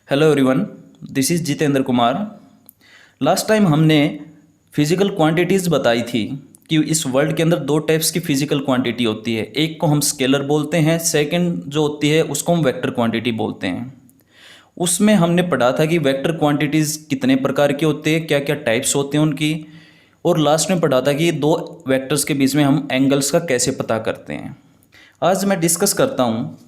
Hello everyone, this is Jitendra Kumar. Last time हमने physical quantities बताई थी कि इस वर्ल्ड के अंदर दो टाइप्स की फिजिकल क्वांटिटी होती है। एक को हम स्केलर बोलते हैं, सेकंड जो होती है उसको हम वेक्टर क्वांटिटी बोलते हैं। उसमें हमने पढ़ा था कि वेक्टर क्वांटिटीज़ कितने प्रकार की होती है, क्या क्या टाइप्स होते हैं उनकी, और लास्ट में पढ़ा था कि दो वेक्टर्स के बीच में हम एंगल्स का कैसे पता करते हैं। आज मैं डिस्कस करता हूँ।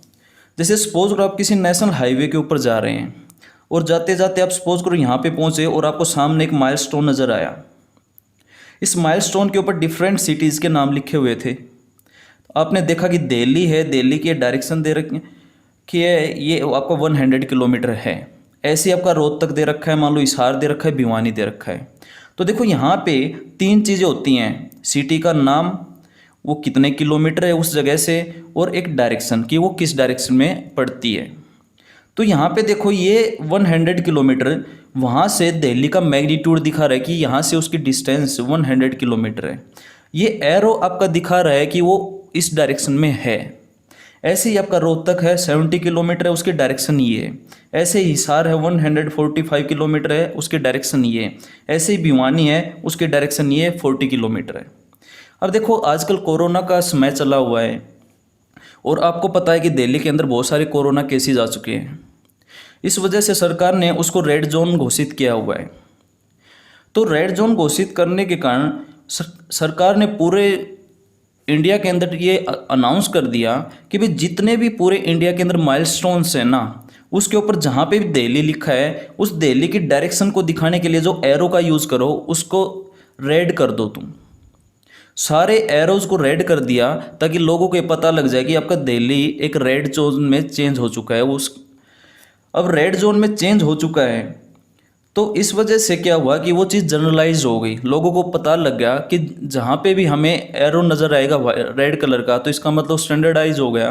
जैसे सपोज करो आप किसी नेशनल हाईवे के ऊपर जा रहे हैं और जाते जाते आप सपोज करो यहाँ पे पहुँचे और आपको सामने एक माइलस्टोन नज़र आया। इस माइलस्टोन के ऊपर डिफरेंट सिटीज़ के नाम लिखे हुए थे। आपने देखा कि दिल्ली है, दिल्ली की डायरेक्शन दे रखी कि ये आपका 100 किलोमीटर है। ऐसे ही आपका रोहतक दे रखा है, मान लो हिसार दे रखा है, भिवानी दे रखा है। तो देखो यहाँ पे तीन चीज़ें होती हैं, सिटी का नाम, वो कितने किलोमीटर है उस जगह से, और एक डायरेक्शन कि वो किस डायरेक्शन में पड़ती है। तो यहाँ पे देखो ये 100 किलोमीटर वहाँ से दिल्ली का मैग्नीट्यूड दिखा रहा है कि यहाँ से उसकी डिस्टेंस 100 किलोमीटर है। ये एरो आपका दिखा रहा है कि वो इस डायरेक्शन में है। ऐसे ही आपका रोहतक है 70 किलोमीटर है, उसकी डायरेक्शन ये है। ऐसे ही हिसार है 145 किलोमीटर है, उसकी डायरेक्शन ये है। ऐसे ही भिवानी है, उसकी डायरेक्शन ये 40 किलोमीटर है। अब देखो आजकल कोरोना का समय चला हुआ है और आपको पता है कि दिल्ली के अंदर बहुत सारे कोरोना केसेस आ चुके हैं। इस वजह से सरकार ने उसको रेड जोन घोषित किया हुआ है। तो रेड जोन घोषित करने के कारण सरकार ने पूरे इंडिया के अंदर ये अनाउंस कर दिया कि भाई जितने भी पूरे इंडिया के अंदर माइलस्टोन्स हैं ना, उसके ऊपर जहाँ पे भी दिल्ली लिखा है उस दिल्ली की डायरेक्शन को दिखाने के लिए जो एरो का यूज़ करो उसको रेड कर दो। तुम सारे एरोज को रेड कर दिया ताकि लोगों को ये पता लग जाए कि आपका दिल्ली एक रेड जोन में चेंज हो चुका है। उस अब रेड जोन में चेंज हो चुका है, तो इस वजह से क्या हुआ कि वो चीज़ जनरलाइज हो गई। लोगों को पता लग गया कि जहाँ पे भी हमें एरो नज़र आएगा रेड कलर का, तो इसका मतलब स्टैंडर्डाइज हो गया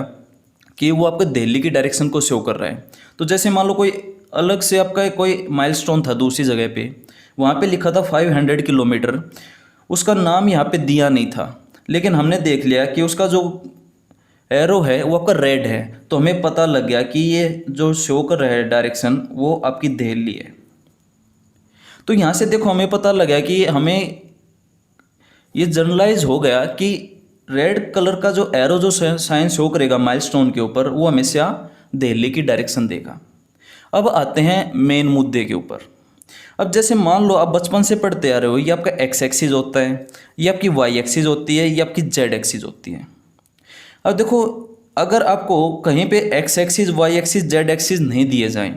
कि वो आपके दिल्ली की डायरेक्शन को शो कर रहा है। तो जैसे मान लो कोई अलग से आपका कोई माइलस्टोन था दूसरी जगह पे, वहाँ पे लिखा था 500 किलोमीटर, उसका नाम यहाँ पे दिया नहीं था, लेकिन हमने देख लिया कि उसका जो एरो है वो आपका रेड है, तो हमें पता लग गया कि ये जो शो कर रहा है डायरेक्शन वो आपकी दिल्ली है। तो यहाँ से देखो हमें पता लगा कि हमें ये जनरलाइज हो गया कि रेड कलर का जो एरो जो साइन शो करेगा माइलस्टोन के ऊपर वो हमेशा दिल्ली की डायरेक्शन देगा। अब आते हैं मेन मुद्दे के ऊपर। अब जैसे मान लो आप बचपन से पढ़ते आ रहे हो, ये आपका एक्स एक्सिस होता है, ये आपकी वाई एक्सिस होती है, ये आपकी जेड एक्सिस होती है। अब देखो अगर आपको कहीं पे X axis Y axis Z axis नहीं दिए जाएं,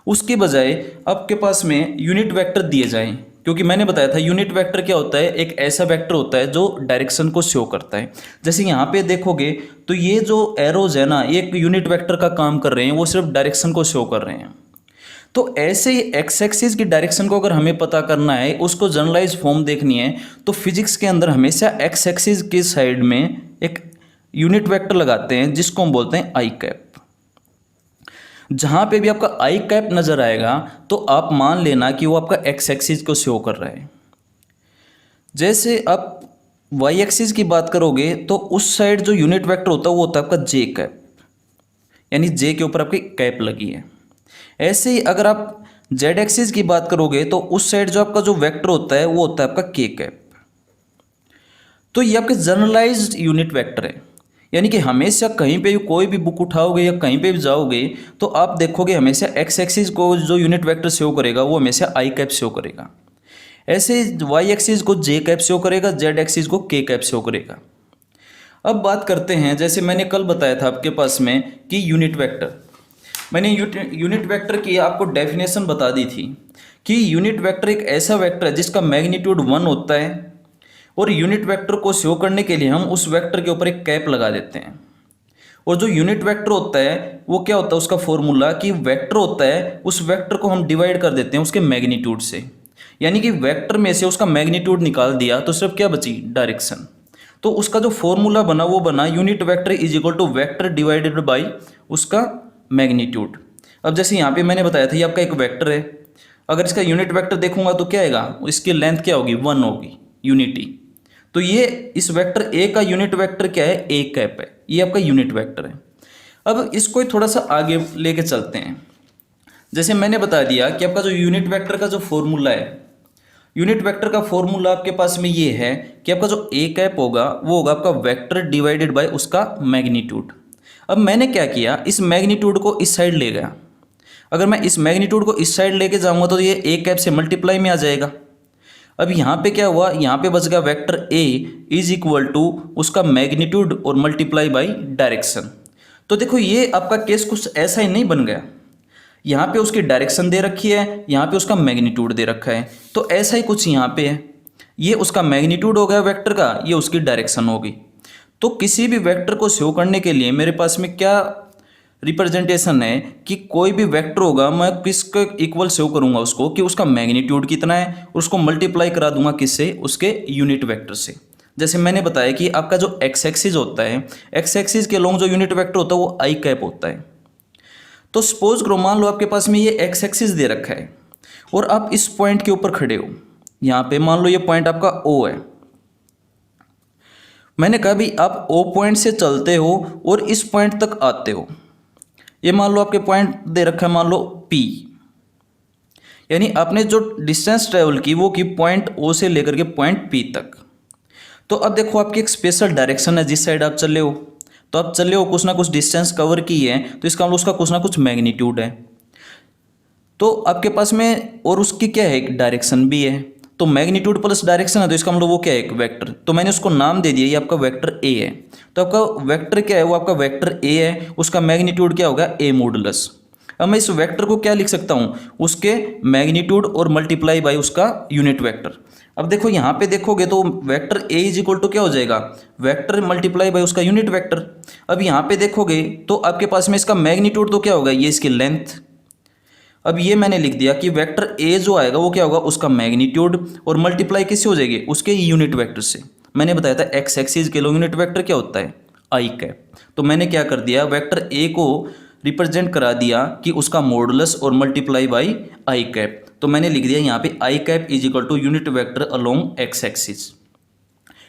उसके बजाय आपके पास में यूनिट वेक्टर दिए जाएं, क्योंकि मैंने बताया था यूनिट वेक्टर क्या होता है, एक ऐसा वेक्टर होता है जो डायरेक्शन को शो करता है। जैसे यहाँ पे देखोगे तो ये जो एरोज है ना, ये एक यूनिट वेक्टर का काम कर रहे हैं, वो सिर्फ डायरेक्शन को शो कर रहे हैं। तो ऐसे ही एक्स एक्सिस की डायरेक्शन को अगर हमें पता करना है, उसको जनरलाइज फॉर्म देखनी है, तो फिजिक्स के अंदर हमेशा एक्स एक्सिस के साइड में एक यूनिट वेक्टर लगाते हैं जिसको हम बोलते हैं आई कैप। जहाँ पे भी आपका आई कैप नज़र आएगा तो आप मान लेना कि वो आपका एक्स एक्सिस को शो कर रहा है। जैसे आप वाई एक्सिस की बात करोगे तो उस साइड जो यूनिट वेक्टर होता है वो होता है आपका जे कैप, यानी जे के ऊपर आपकी कैप लगी है। ऐसे ही अगर आप जेड एक्सिस की बात करोगे तो उस साइड जो आपका जो वेक्टर होता है वो होता है आपका के कैप। तो ये आपके जनरलाइज्ड यूनिट वेक्टर है, यानी कि हमेशा कहीं पे भी कोई भी बुक उठाओगे या कहीं पे भी जाओगे तो आप देखोगे हमेशा एक्स एक्सिस को जो यूनिट वेक्टर शो करेगा वो हमेशा आई कैप शो करेगा। ऐसे वाई एक्सिस को जे कैप शो करेगा, जेड एक्सिस को के कैप शो करेगा। अब बात करते हैं, जैसे मैंने कल बताया था आपके पास में कि यूनिट वेक्टर, मैंने यूनिट वेक्टर की आपको डेफिनेशन बता दी थी कि यूनिट वेक्टर एक ऐसा वेक्टर है जिसका मैग्नीट्यूड 1 होता है, और यूनिट वेक्टर को शो करने के लिए हम उस वेक्टर के ऊपर एक कैप लगा देते हैं। और जो यूनिट वेक्टर होता है वो क्या होता है, उसका फॉर्मूला कि वेक्टर होता है, उस वेक्टर को हम डिवाइड कर देते हैं उसके मैग्नीट्यूड से, यानी कि वेक्टर में से उसका मैग्नीट्यूड निकाल दिया तो सिर्फ क्या बची, डायरेक्शन। तो उसका जो फॉर्मूला बना वो बना unit vector is equal to vector divided by उसका मैग्नीट्यूड। अब जैसे यहाँ पे मैंने बताया था ये आपका एक वेक्टर है, अगर इसका यूनिट वेक्टर देखूंगा तो क्या आएगा, इसकी लेंथ क्या होगी, 1 होगी, यूनिटी। तो ये इस वेक्टर ए का यूनिट वेक्टर क्या है, ए कैप है, ये आपका यूनिट वेक्टर है। अब इसको थोड़ा सा आगे लेके चलते हैं। जैसे मैंने बता दिया कि आपका जो यूनिट वेक्टर का जो फॉर्मूला है, यूनिट वेक्टर का फॉर्मूला आपके पास में ये है कि आपका जो ए कैप होगा वो होगा आपका वेक्टर डिवाइडेड बाय उसका मैग्नीट्यूड। अब मैंने क्या किया, इस मैग्नीट्यूड को इस साइड ले गया। अगर मैं इस मैग्नीट्यूड को इस साइड लेके जाऊंगा तो ये ए कैप से मल्टीप्लाई में आ जाएगा। अब यहाँ पे क्या हुआ, यहाँ पे बच गया vector A is equal to उसका मैग्नीट्यूड और मल्टीप्लाई बाई डायरेक्शन। तो देखो ये आपका केस कुछ ऐसा ही नहीं बन गया, यहाँ पे उसकी डायरेक्शन दे रखी है, यहाँ पे उसका मैग्नीट्यूड दे रखा है, तो ऐसा ही कुछ यहाँ पे है। ये उसका मैग्नीट्यूड हो गया वेक्टर का, ये उसकी डायरेक्शन होगी। तो किसी भी वेक्टर को शो करने के लिए मेरे पास में क्या रिप्रेजेंटेशन है कि कोई भी वेक्टर होगा मैं किसके इक्वल शो करूंगा उसको, कि उसका मैग्नीट्यूड कितना है और उसको मल्टीप्लाई करा दूंगा किससे, उसके यूनिट वेक्टर से। जैसे मैंने बताया कि आपका जो एक्स एक्सिस होता है, एक्स एक्सिस के लॉन्ग जो यूनिट वेक्टर होता है वो आई कैप होता है। तो सपोज करो, मान लो आपके पास में ये एक्स एक्सिस दे रखा है और आप इस पॉइंट के ऊपर खड़े हो, यहाँ पे मान लो ये पॉइंट आपका ओ है। मैंने कहा भी आप ओ पॉइंट से चलते हो और इस पॉइंट तक आते हो, ये मान लो आपके पॉइंट दे रखा है, मान लो पी, यानी आपने जो डिस्टेंस ट्रेवल की वो की पॉइंट ओ से लेकर के पॉइंट पी तक। तो अब देखो आपकी एक स्पेशल डायरेक्शन है जिस साइड आप चले हो, तो आप चले हो कुछ ना कुछ डिस्टेंस कवर की है, तो इसका मतलब उसका कुछ ना कुछ मैग्नीट्यूड है। तो आपके पास में और उसकी क्या है, एक डायरेक्शन भी है, तो मैग्नीट्यूड प्लस डायरेक्शन है, तो इसका मतलब वो क्या है, एक वेक्टर। तो मैंने उसको नाम दे दिया, ये आपका वेक्टर ए है। तो आपका वेक्टर क्या है, वो आपका वेक्टर ए है, उसका मैग्नीट्यूड क्या होगा, ए मॉडुलस। अब मैं इस वेक्टर को क्या लिख सकता हूँ, उसके मैग्नीट्यूड और मल्टीप्लाई बाई उसका यूनिट वेक्टर। अब देखो यहाँ पे देखोगे तो vector A is equal to क्या हो जाएगा, वेक्टर मल्टीप्लाई बाई उसका यूनिट वेक्टर। अब यहाँ पे देखोगे तो आपके पास में इसका मैग्नीट्यूड तो क्या होगा, ये इसकी लेंथ। अब ये मैंने लिख दिया कि वेक्टर ए जो आएगा वो क्या होगा, उसका मैग्नीट्यूड और मल्टीप्लाई किससे हो जाएगी, उसके यूनिट वेक्टर से। मैंने बताया था एक्स एक्सिस के लिए यूनिट वेक्टर क्या होता है, आई कैप। तो मैंने क्या कर दिया, वेक्टर ए को रिप्रेजेंट करा दिया कि उसका मॉडुलस और मल्टीप्लाई बाई आई कैप। तो मैंने लिख दिया यहाँ पे i cap is equal to unit vector along X axis.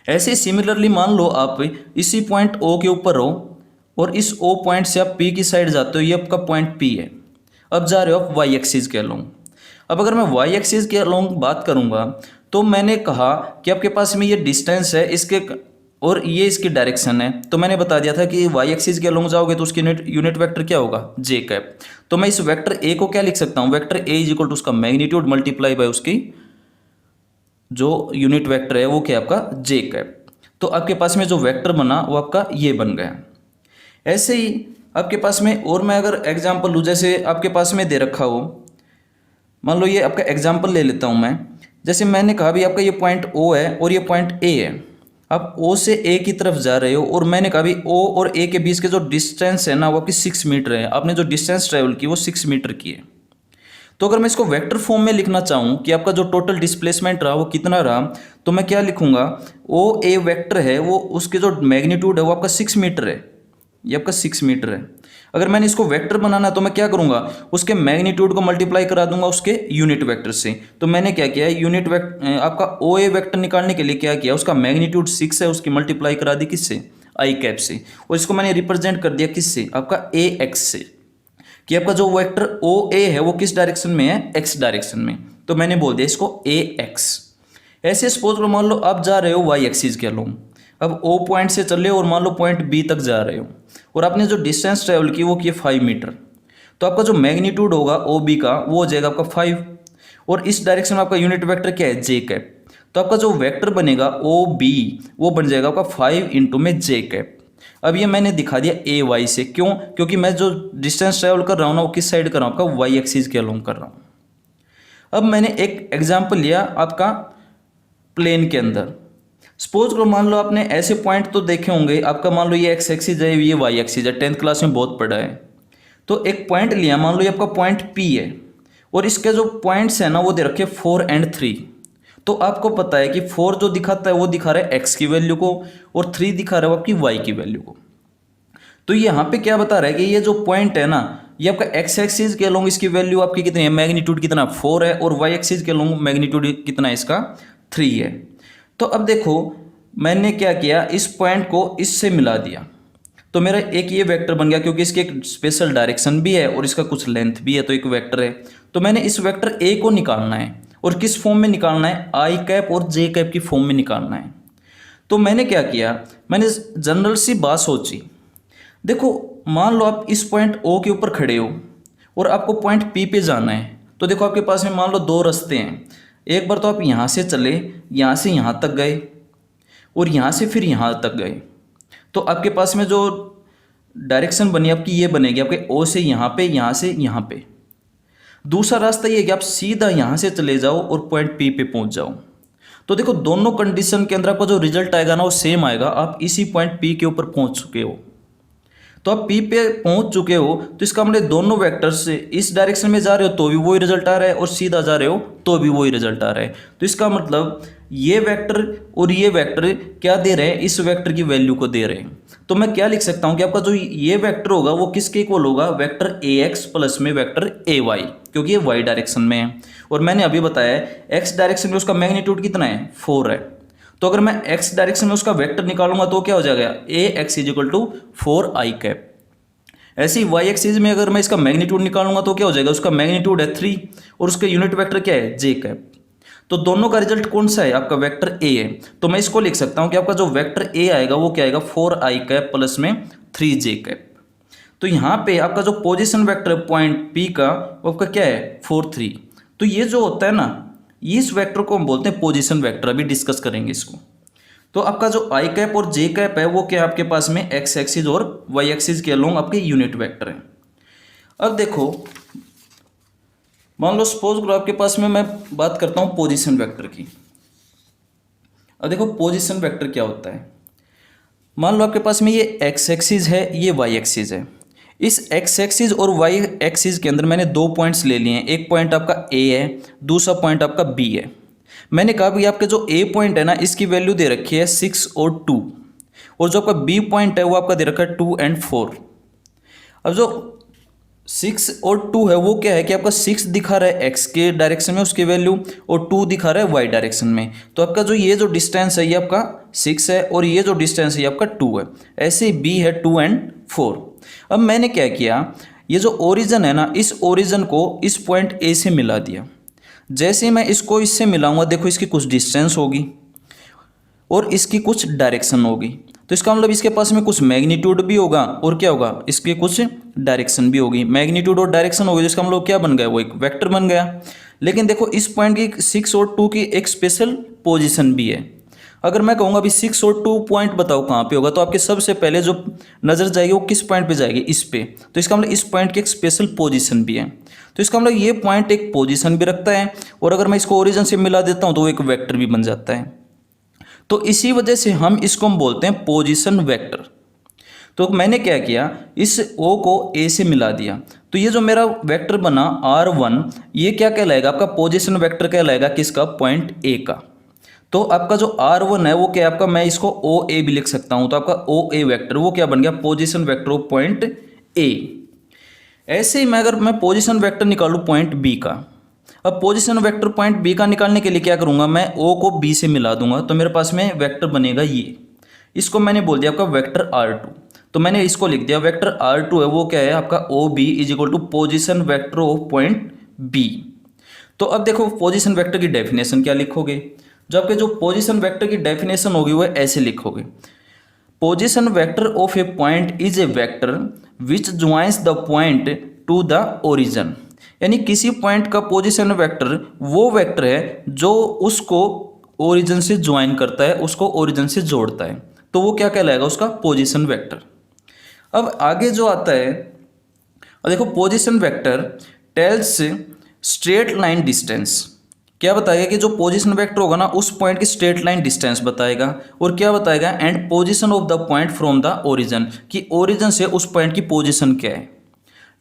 ऐसे सिमिलरली मान लो आप इसी पॉइंट ओ के ऊपर हो और इस ओ पॉइंट से आप पी की साइड जाते हो, ये आपका पॉइंट पी है। अब जा रहे हो आप वाई एक्सिस के अलोंग। अब अगर मैं वाई एक्सिस के अलोंग बात करूंगा तो मैंने कहा कि आपके पास में ये डिस्टेंस है इसके और ये इसकी डायरेक्शन है। तो मैंने बता दिया था कि वाई एक्सिस के अलोंग जाओगे तो उसकी यूनिट वेक्टर क्या होगा, जे कैप। तो मैं इस वेक्टर ए को क्या लिख सकता हूँ, vector A is equal to उसका मैग्नीट्यूड मल्टीप्लाई बाय उसकी जो यूनिट वेक्टर है वो क्या आपका जे कैप। तो आपके पास में जो वेक्टर बना वो आपका ये बन गया। ऐसे ही आपके पास में और मैं अगर एग्जांपल लूँ, जैसे आपके पास में दे रखा हो, मान लो ये आपका एग्जांपल ले लेता हूँ मैं। जैसे मैंने कहा भी आपका ये पॉइंट ओ है और ये पॉइंट ए है, आप ओ से ए की तरफ जा रहे हो और मैंने कहा भी ओ और ए के बीच के जो डिस्टेंस है ना वो आपकी 6 मीटर है। आपने जो डिस्टेंस ट्रेवल की वो 6 मीटर की है। तो अगर मैं इसको वेक्टर फॉर्म में लिखना चाहूँ कि आपका जो टोटल डिस्प्लेसमेंट रहा वो कितना रहा, तो मैं क्या लिखूंगा, ओ ए वेक्टर है वो उसके जो मैग्नीट्यूड है वो आपका 6 मीटर है, ये आपका 6 मीटर है। अगर मैंने इसको वेक्टर बनाना है तो मैं क्या करूंगा, उसके मैग्नीट्यूड को मल्टीप्लाई करा दूंगा उसके यूनिट वेक्टर से। तो मैंने क्या किया, यूनिट वेक्टर आपका ओ ए वेक्टर निकालने के लिए क्या किया, उसका मैग्नीट्यूड 6 है, उसकी मल्टीप्लाई करा दी किससे, आई कैप से, और इसको मैंने रिप्रेजेंट कर दिया किससे, आपका ए एक्स से, कि आपका जो वेक्टर ओ ए है वो किस डायरेक्शन में है, एक्स डायरेक्शन में। तो मैंने बोल दिया इसको ए एक्स। ऐसे सपोज करो मान लो आप जा रहे हो वाई एक्सिस के अलोंग, अब ओ पॉइंट से चले और मान लो पॉइंट बी तक जा रहे हो और आपने जो डिस्टेंस ट्रेवल की वो की 5 मीटर। तो आपका जो मैग्नीट्यूड होगा ओ बी का वो हो जाएगा आपका 5 और इस डायरेक्शन में आपका यूनिट वेक्टर क्या है, जे कैप। तो आपका जो वेक्टर बनेगा ओ बी वो बन जाएगा आपका 5 इंटू में जे कैप। अब ये मैंने दिखा दिया ए वाई से, क्यों, क्योंकि मैं जो डिस्टेंस ट्रेवल कर रहा हूँ ना वो किस साइड कर रहा हूँ, आपका वाई एक्सिस के अलोंग कर रहा हूँ। अब मैंने एक एग्जाम्पल लिया आपका प्लेन के अंदर। सपोज करो मान लो आपने ऐसे पॉइंट तो देखे होंगे, आपका मान लो ये एक्स एक्सिस है, ये वाई एक्सिस है, 10th क्लास में बहुत पढ़ा है। तो एक पॉइंट लिया, मान लो ये आपका पॉइंट पी है और इसके जो पॉइंट्स हैं ना वो दे रखे 4 और 3। तो आपको पता है कि 4 जो दिखाता है वो दिखा रहा है एक्स की वैल्यू को और 3 दिखा रहा है आपकी वाई की वैल्यू को। तो यहाँ पे क्या बता रहा है कि ये जो पॉइंट है ना ये आपका एक्स एक्सिस के अलोंग इसकी वैल्यू आपकी कितनी है, मैग्नीट्यूड कितना 4 है, और वाई एक्सिस के अलोंग मैग्नीट्यूड कितना है इसका 3 है। तो अब देखो मैंने क्या किया, इस पॉइंट को इससे मिला दिया। तो मेरा एक ये वेक्टर बन गया, क्योंकि इसकी एक स्पेशल डायरेक्शन भी है और इसका कुछ लेंथ भी है, तो एक वेक्टर है। तो मैंने इस वेक्टर ए को निकालना है, और किस फॉर्म में निकालना है, आई कैप और जे कैप की फॉर्म में निकालना है। तो मैंने क्या किया, मैंने जनरल सी बात सोची। देखो मान लो आप इस पॉइंट ओ के ऊपर खड़े हो और आपको पॉइंट पी पे जाना है। तो देखो आपके पास में मान लो दो रास्ते हैं। एक बार तो आप यहाँ से चले, यहाँ से यहाँ तक गए और यहाँ से फिर यहाँ तक गए, तो आपके पास में जो डायरेक्शन बनी आपकी ये बनेगी आपके ओ से यहाँ पे, यहाँ से यहाँ पे। दूसरा रास्ता ये है कि आप सीधा यहाँ से चले जाओ और पॉइंट पी पे पहुँच जाओ। तो देखो दोनों कंडीशन के अंदर आपका जो रिजल्ट आएगा ना वो सेम आएगा। आप इसी पॉइंट पी के ऊपर पहुँच चुके हो, तो आप पी पे पहुंच चुके हो, तो इसका मतलब दोनों वेक्टर से इस डायरेक्शन में जा रहे हो तो भी वही रिजल्ट आ रहा है, और सीधा जा रहे हो तो भी वही रिजल्ट आ रहा है। तो इसका मतलब ये वेक्टर और ये वेक्टर क्या दे रहे हैं, इस वेक्टर की वैल्यू को दे रहे हैं। तो मैं क्या लिख सकता हूँ कि आपका जो ये वेक्टर होगा वो किसके इक्वल होगा, वेक्टर ए एक्स प्लस में वेक्टर ए वाई, क्योंकि ये वाई डायरेक्शन में है। और मैंने अभी बताया एक्स डायरेक्शन में उसका मैग्नीट्यूड कितना है, 4 है। तो अगर मैं x डायरेक्शन में उसका वेक्टर निकालूंगा तो क्या हो जाएगा, A X is equal to 4i cap. ऐसे ही y एक्सिस में अगर मैं इसका मैग्नीट्यूड निकालूंगा तो क्या हो जाएगा, उसका मैग्नीट्यूड है 3 और उसका यूनिट वेक्टर क्या है, j कैप। तो दोनों का रिजल्ट कौन सा है, आपका वेक्टर a है। तो मैं इसको लिख सकता हूं कि आपका जो वेक्टर a आएगा वो क्या आएगा, 4i कैप प्लस में 3j कैप। तो यहाँ पे आपका जो पोजिशन वेक्टर है पॉइंट p का, वो आपका क्या है, 4 3। तो ये जो होता है ना, इस वेक्टर को हम बोलते हैं पोजीशन वेक्टर। अभी डिस्कस करेंगे इसको। तो आपका जो आई कैप और जे कैप है वो क्या है आपके पास में, एक्स एक्सिस और वाई एक्सिस के अलोंग आपके यूनिट वेक्टर है। अब देखो मान लो सपोज करो आपके पास में, मैं बात करता हूँ पोजीशन वेक्टर की। अब देखो पोजीशन वेक्टर क्या होता है। मान लो आपके पास में ये एक्स एक्सिस है, ये वाई एक्सिस है। इस एक्स एक्सिस और वाई एक्सिस के अंदर मैंने दो पॉइंट्स ले लिए हैं। एक पॉइंट आपका ए है, दूसरा पॉइंट आपका बी है। मैंने कहा कि आपका जो ए पॉइंट है ना, इसकी वैल्यू दे रखी है 6 और 2, और जो आपका बी पॉइंट है वो आपका दे रखा है 2 और 4। अब जो 6 और 2 है वो क्या है कि आपका 6 दिखा रहा है एक्स के डायरेक्शन में उसकी वैल्यू, और 2 दिखा रहा है वाई डायरेक्शन में। तो आपका जो ये जो डिस्टेंस है ये आपका 6 है, और ये जो डिस्टेंस है ये आपका 2 है। ऐसे ही बी है 2 और 4। अब मैंने क्या किया, ये जो ओरिजिन है ना, इस ओरिजिन को इस पॉइंट ए से मिला दिया। जैसे ही मैं इसको इससे मिलाऊंगा, देखो इसकी कुछ डिस्टेंस होगी और इसकी कुछ डायरेक्शन होगी। तो इसका मतलब इसके पास में कुछ मैग्नीट्यूड भी होगा और क्या होगा, इसके कुछ डायरेक्शन भी होगी। मैग्नीट्यूड और डायरेक्शन होगी, जिसका मतलब क्या बन गया, वो एक वेक्टर बन गया। लेकिन देखो इस पॉइंट की 6 और 2 की एक स्पेशल पोजीशन भी है। अगर मैं कहूँगा अभी 6 और 2 पॉइंट बताओ कहाँ पे होगा, तो आपके सबसे पहले जो नज़र जाएगी वो किस पॉइंट पे जाएगी, इस पे। तो इसका मतलब इस पॉइंट की एक स्पेशल पोजीशन भी है। तो इसका मतलब ये पॉइंट एक पोजीशन भी रखता है, और अगर मैं इसको ओरिजिन से मिला देता हूँ तो वो एक वेक्टर भी बन जाता है। तो इसी वजह से हम इसको बोलते हैं पोजीशन वेक्टर। तो मैंने क्या किया, इस O को A से मिला दिया। तो ये जो मेरा वेक्टर बना R1, ये क्या कहलाएगा, आपका पोजीशन वेक्टर कहलाएगा, किसका, पॉइंट A का। तो आपका जो R1 है वो क्या है आपका, मैं इसको OA भी लिख सकता हूँ। तो आपका OA वेक्टर वो क्या बन गया, position vector of point A। ऐसे ही मैं अगर मैं पोजीशन वेक्टर निकालूँ पॉइंट B का, अब पोजीशन वेक्टर पॉइंट बी का निकालने के लिए क्या करूंगा, मैं ओ को बी से मिला दूंगा। तो मेरे पास में वेक्टर बनेगा ये, इसको मैंने बोल दिया आपका वेक्टर R2। तो मैंने इसको लिख दिया वेक्टर R2 है वो क्या है आपका O B is equal to position vector of point B. तो अब देखो पोजीशन वेक्टर की डेफिनेशन क्या लिखोगे, जो आपके जो पोजीशन वेक्टर की डेफिनेशन होगी वो ऐसे लिखोगे, position vector of A point is a vector which joins the point two the origin. यानी किसी पॉइंट का पोजीशन वेक्टर वो वेक्टर है जो उसको ओरिजिन से ज्वाइन करता है, उसको ओरिजिन से जोड़ता है। तो वो क्या कहलाएगा, उसका पोजीशन वेक्टर। अब आगे जो आता है, और देखो position vector tells straight line distance. क्या बताएगा कि जो पोजीशन वेक्टर होगा ना, उस पॉइंट की स्ट्रेट लाइन डिस्टेंस बताएगा। और क्या बताएगा, and position of the point from the origin, कि ओरिजिन से उस पॉइंट की पोजीशन क्या है।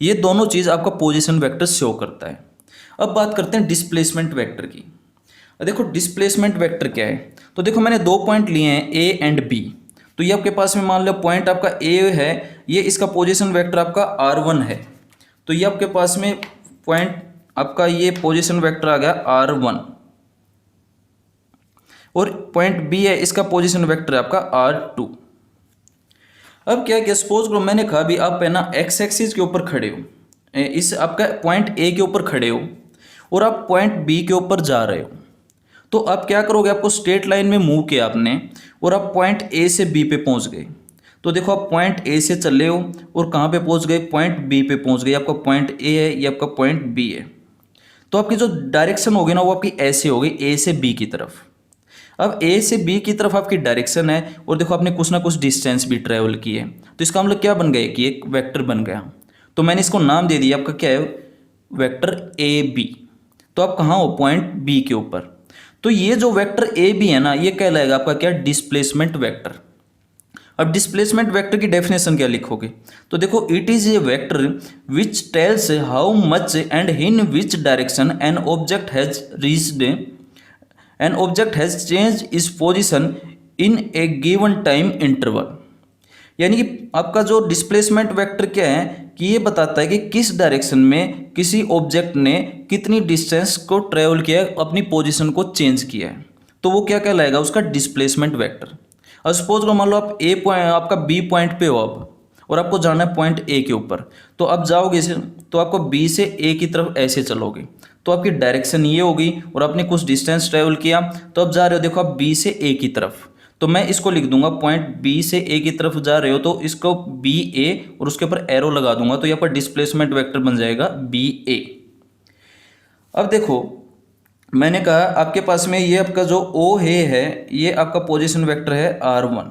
ये दोनों चीज़ आपका पोजीशन वेक्टर शो करता है। अब बात करते हैं डिस्प्लेसमेंट वेक्टर की। देखो डिस्प्लेसमेंट वेक्टर क्या है, तो देखो मैंने दो पॉइंट लिए हैं ए एंड बी। तो ये आपके पास में मान लो पॉइंट आपका ए है, ये इसका पोजीशन वेक्टर आपका R1 है। तो ये आपके पास में पॉइंट आपका ये पोजीशन वेक्टर आ गया R1, और पॉइंट बी है, इसका पोजीशन वेक्टर है आपका R2। अब क्या क्या सपोज करो मैंने कहा भी आप है ना एक्स एक्सिस के ऊपर खड़े हो, इस आपका पॉइंट ए के ऊपर खड़े हो और आप पॉइंट बी के ऊपर जा रहे हो। तो आप क्या करोगे, आपको स्ट्रेट लाइन में मूव किया आपने और आप पॉइंट ए से बी पे पहुंच गए। तो देखो आप पॉइंट ए से चले हो और कहाँ पे पहुंच गए, पॉइंट बी पे पहुंच गए। आपका पॉइंट ए है, ये आपका पॉइंट बी है। तो आपकी जो डायरेक्शन होगी ना वो आपकी ऐसे होगी, ए से बी की तरफ। अब ए से बी की तरफ आपकी डायरेक्शन है और देखो आपने कुछ ना कुछ डिस्टेंस भी ट्रेवल की है, तो इसका मतलब क्या बन गया कि एक वेक्टर बन गया। तो मैंने इसको नाम दे दिया, आपका क्या है, वेक्टर ए बी। तो आप कहाँ हो, पॉइंट बी के ऊपर। तो ये जो वेक्टर ए बी है ना, ये कहलाएगा आपका क्या, डिस्प्लेसमेंट वेक्टर। अब डिस्प्लेसमेंट वेक्टर की डेफिनेशन क्या लिखोगे, तो देखो it is a vector which tells how much and in which direction an object has reached, an object has change is position in A given time interval. यानी कि आपका जो डिस्प्लेसमेंट वेक्टर क्या है कि ये बताता है कि किस डायरेक्शन में किसी ऑब्जेक्ट ने कितनी डिस्टेंस को ट्रेवल किया है, अपनी पोजीशन को चेंज किया है। तो वो क्या कहलाएगा, उसका डिस्प्लेसमेंट वेक्टर। अब सपोज करो मान लो आप ए पॉइंट, आपका बी पॉइंट पे हो अब, और आपको जाना है पॉइंट ए के ऊपर। तो अब जाओगे से तो आपको बी से ए की तरफ ऐसे चलोगे, तो आपकी डायरेक्शन ये होगी और आपने कुछ डिस्टेंस ट्रेवल किया, तो अब जा रहे हो देखो आप बी से ए की तरफ। तो मैं इसको लिख दूंगा, पॉइंट बी से ए की तरफ जा रहे हो तो इसको बी ए और उसके ऊपर एरो लगा दूंगा, तो यहाँ पर डिस्प्लेसमेंट वेक्टर बन जाएगा बी ए। अब देखो मैंने कहा आपके पास में ये आपका जो ओ है ये आपका पोजीशन वेक्टर है R1,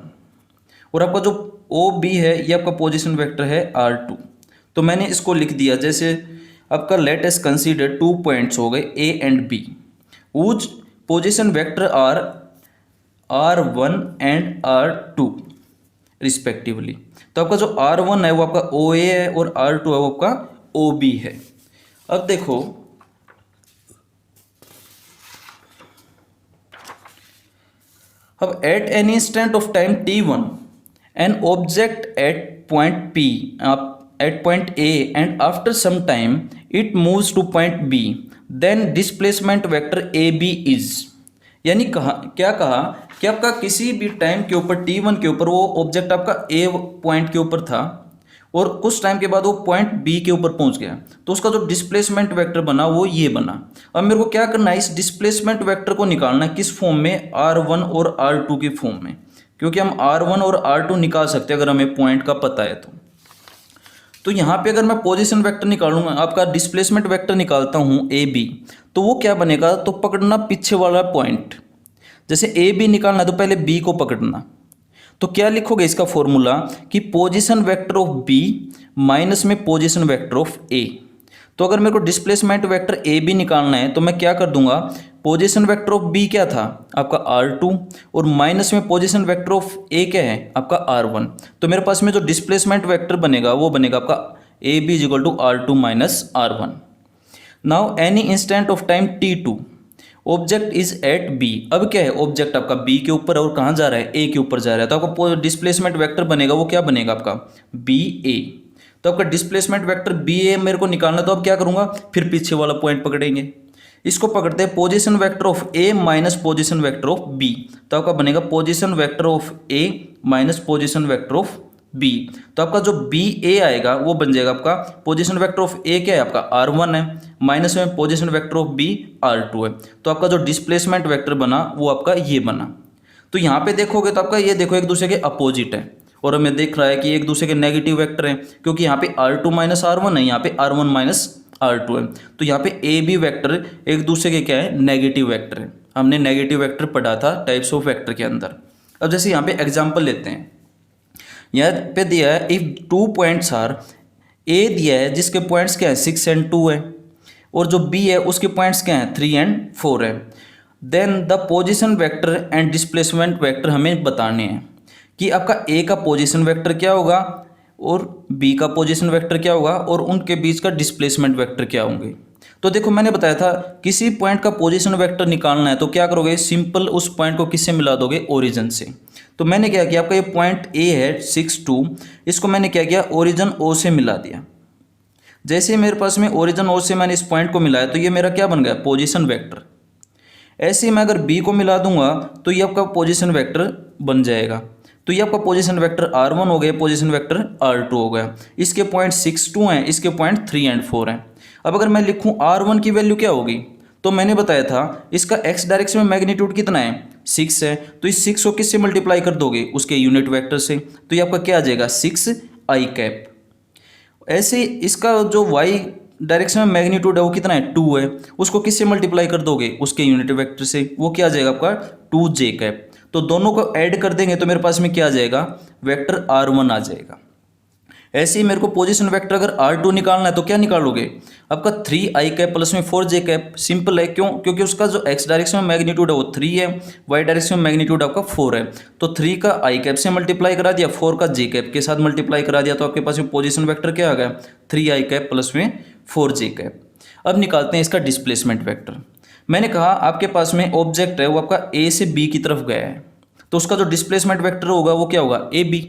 और आपका जो ओ बी है ये आपका पोजीशन वेक्टर है R2। तो मैंने इसको लिख दिया, जैसे आपका लेट अस कंसीडर 2 पॉइंट्स हो गए A and B, whose position vector are R1 and R2 respectively. तो आपका जो R1 है वो आपका OA है और R2 है वो आपका OB है। अब देखो अब at any instant of time t1 an object at point P at point A and after some time it moves to point B, then displacement vector AB is। यानी कहा क्या कहा कि आपका किसी भी टाइम के ऊपर t1 के ऊपर वो ऑब्जेक्ट आपका A पॉइंट के ऊपर था और कुछ टाइम के बाद वो पॉइंट B के ऊपर पहुंच गया, तो उसका जो डिस्प्लेसमेंट वेक्टर बना वो ये बना। अब मेरे को क्या करना है, इस डिस्प्लेसमेंट वेक्टर को निकालना है किस फॉर्म में, R1 और R2 के फॉर्म में, क्योंकि हम R1 और R2 निकाल सकते हैं अगर हमें पॉइंट का पता है। तो यहाँ पे अगर मैं पोजीशन वेक्टर निकालूंगा, आपका डिस्प्लेसमेंट वेक्टर निकालता हूँ ए बी, तो वो क्या बनेगा, तो पकड़ना पीछे वाला पॉइंट। जैसे ए बी निकालना तो पहले बी को पकड़ना, तो क्या लिखोगे इसका फॉर्मूला कि position vector of B minus में पोजीशन वेक्टर ऑफ ए। तो अगर मेरे को डिस्प्लेसमेंट वेक्टर ए बी निकालना है तो मैं क्या कर दूंगा, पोजीशन वेक्टर ऑफ बी क्या था आपका R2 और माइनस में पोजीशन वेक्टर ऑफ ए क्या है आपका R1। तो मेरे पास में जो डिस्प्लेसमेंट वेक्टर बनेगा वो बनेगा आपका A B equal to R2 minus R1। Now any instant of time t2 object is at B. अब क्या है, ऑब्जेक्ट आपका बी के ऊपर और कहाँ जा रहा है, ए के ऊपर जा रहा है, तो आपका डिस्प्लेसमेंट वेक्टर बनेगा वो क्या बनेगा आपका बी ए। तो आपका डिस्प्लेसमेंट वेक्टर बी ए मेरे को निकालना, तो अब क्या करूंगा, फिर पीछे वाला पॉइंट पकड़ेंगे, इसको पकड़ते हैं position vector of A minus position vector of B. तो आपका बनेगा position vector of A minus position vector of B. तो आपका जो बी ए आएगा वो बन जाएगा आपका पोजीशन वेक्टर ऑफ ए क्या है आपका R1 है, माइनस में position vector of B R2 है। तो आपका जो डिस्प्लेसमेंट वेक्टर बना वो आपका ये बना। तो यहाँ पे देखोगे तो आपका ये देखो एक दूसरे के अपोजिट है, और हमें देख रहा है कि एक दूसरे के नेगेटिव वेक्टर हैं, क्योंकि यहाँ पे R2 माइनस R1 है, यहाँ पे R1 माइनस R2 है। तो यहाँ पे ए बी वेक्टर एक दूसरे के क्या है, नेगेटिव वेक्टर है। हमने नेगेटिव वेक्टर पढ़ा था टाइप्स ऑफ वेक्टर के अंदर। अब जैसे यहाँ पे एग्जाम्पल लेते हैं, यहाँ पे दिया है इफ 2 पॉइंट्स आर, ए दिया है जिसके पॉइंट्स क्या है 6 एंड 2 है, और जो बी है उसके पॉइंट्स क्या हैं 3 एंड 4 है। Then the position vector and displacement vector हमें बताने हैं कि आपका ए का पोजीशन वेक्टर क्या होगा और बी का पोजीशन वेक्टर क्या होगा और उनके बीच का डिस्प्लेसमेंट वेक्टर क्या होंगे। तो देखो मैंने बताया था किसी पॉइंट का पोजीशन वेक्टर निकालना है तो क्या करोगे, सिंपल उस पॉइंट को किससे मिला दोगे, ओरिजिन से। तो मैंने क्या किया, आपका ये पॉइंट ए है 6 2, इसको मैंने क्या किया, ओरिजिन ओ से मिला दिया। जैसे मेरे पास में ओरिजिन ओ से मैंने इस पॉइंट को मिलाया तो ये मेरा क्या बन गया, पोजीशन वेक्टर। ऐसे ही मैं अगर बी को मिला दूंगा तो ये आपका पोजीशन वेक्टर बन जाएगा। तो ये आपका पोजीशन वेक्टर R1 हो गया, पोजीशन वेक्टर R2 हो गया। इसके पॉइंट 6, 2 हैं, इसके पॉइंट 3 एंड 4 हैं। अब अगर मैं लिखूँ R1 की वैल्यू क्या होगी, तो मैंने बताया था इसका एक्स डायरेक्शन में मैग्नीट्यूड कितना है, 6 है। तो इस 6 को किससे मल्टीप्लाई कर दोगे, उसके यूनिट वेक्टर से। तो ये आपका क्या आ जाएगा, 6i कैप। ऐसे इसका जो वाई डायरेक्शन में मैग्नीट्यूड है वो कितना है, 2 है। उसको किससे मल्टीप्लाई कर दोगे, उसके यूनिट वेक्टर से। वो क्या आ जाएगा आपका 2j कैप। तो दोनों को ऐड कर देंगे तो मेरे पास में क्या आ जाएगा, वेक्टर R1 आ जाएगा। ऐसे ही मेरे को पोजीशन वेक्टर अगर R2 निकालना है तो क्या निकालोगे, आपका 3i कैप प्लस में 4j कैप। सिंपल है, क्यों, क्योंकि उसका जो x डायरेक्शन में मैग्नीट्यूड है वो 3 है, y डायरेक्शन में मैग्नीट्यूड आपका 4 है। तो 3 का i कैप से मल्टीप्लाई करा दिया, 4 का j कैप के साथ मल्टीप्लाई करा दिया, तो आपके पास में पोजीशन वेक्टर क्या आ गया, 3i कैप प्लस में 4j कैप। अब निकालते हैं इसका डिस्प्लेसमेंट वेक्टर। मैंने कहा आपके पास में ऑब्जेक्ट है वो आपका a से b की तरफ गया है, तो उसका जो डिस्प्लेसमेंट वेक्टर होगा वो क्या होगा, ab।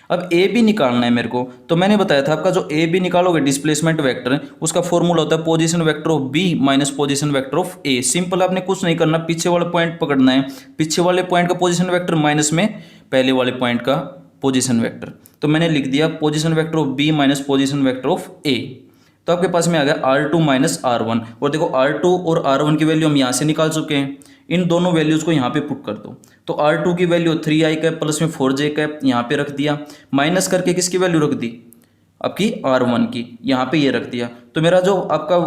अब ए बी निकालना है मेरे को, तो मैंने बताया था आपका जो ए बी निकालोगे डिस्प्लेसमेंट वेक्टर, उसका फॉर्मूला होता है position vector of B minus position vector of A. Simple, आपने कुछ नहीं करना, पीछे वाला पॉइंट पकड़ना है, पीछे वाले पॉइंट का पोजीशन वेक्टर माइनस में पहले वाले पॉइंट का पोजीशन वेक्टर। तो मैंने लिख दिया position vector of B minus position vector of A. तो आपके पास में आ गया R2 माइनस R1। और देखो R2 और R1 की वैल्यू हम यहाँ से निकाल चुके हैं, इन दोनों वैल्यूज़ को यहाँ पे पुट कर दो। तो R2 की वैल्यू 3i कैप प्लस में 4j कैप यहाँ पे रख दिया, माइनस करके किसकी वैल्यू रख दी, आपकी R1 की, यहाँ पे ये रख दिया। तो मेरा जो आपका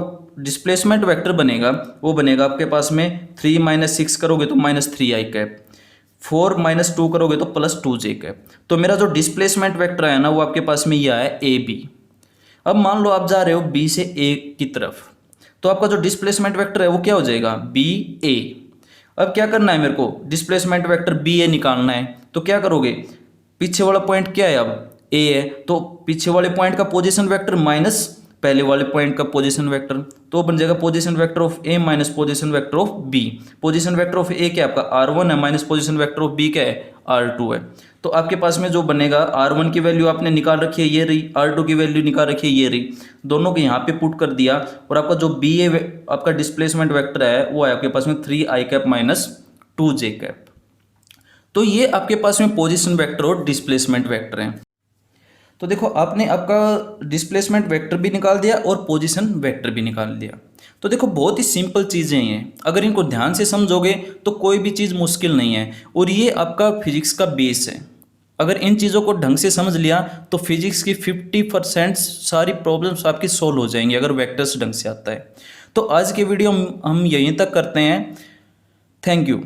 डिस्प्लेसमेंट वेक्टर बनेगा वो बनेगा आपके पास में 3 माइनस 6 करोगे तो माइनस 3i कैप, 4 माइनस 2 करोगे तो प्लस 2j कैप। तो मेरा जो डिस्प्लेसमेंट वेक्टर है ना वो आपके पास में ये है AB। अब मान लो आप जा रहे हो B से A की तरफ, तो आपका जो डिस्प्लेसमेंट वेक्टर है वो क्या हो जाएगा, BA। अब क्या करना है मेरे को, डिस्प्लेसमेंट वेक्टर BA निकालना है। तो क्या करोगे, पीछे वाला पॉइंट क्या है, अब A है, तो पीछे वाले पॉइंट का पोजीशन वेक्टर माइनस पहले वाले पॉइंट का पोजीशन वेक्टर, तो बन जाएगा position vector of A minus position vector of B। Position vector of A क्या आपका R1 है, minus position vector of B क्या है, R2 है। तो आपके पास में जो बनेगा, R1 की वैल्यू आपने निकाल रखी है ये रही, R2 की वैल्यू निकाल रखी है ये रही, दोनों को यहाँ पे पुट कर दिया। और आपका जो BA आपका डिस्प्लेसमेंट वेक्टर है वो है आपके पास में 3i cap minus 2j cap. तो ये आपके पास में पोजीशन वेक्टर और डिस्प्लेसमेंट वेक्टर हैं। तो देखो आपने आपका डिस्प्लेसमेंट वेक्टर भी निकाल दिया और पोजीशन वेक्टर भी निकाल दिया। तो देखो बहुत ही सिंपल चीज़ें हैं, अगर इनको ध्यान से समझोगे तो कोई भी चीज़ मुश्किल नहीं है, और ये आपका फिजिक्स का बेस है। अगर इन चीज़ों को ढंग से समझ लिया तो फिजिक्स की 50% सारी प्रॉब्लम्स आपकी सॉल्व हो जाएंगी, अगर वेक्टर्स ढंग से आता है। तो आज के वीडियो हम यहीं तक करते हैं। Thank you.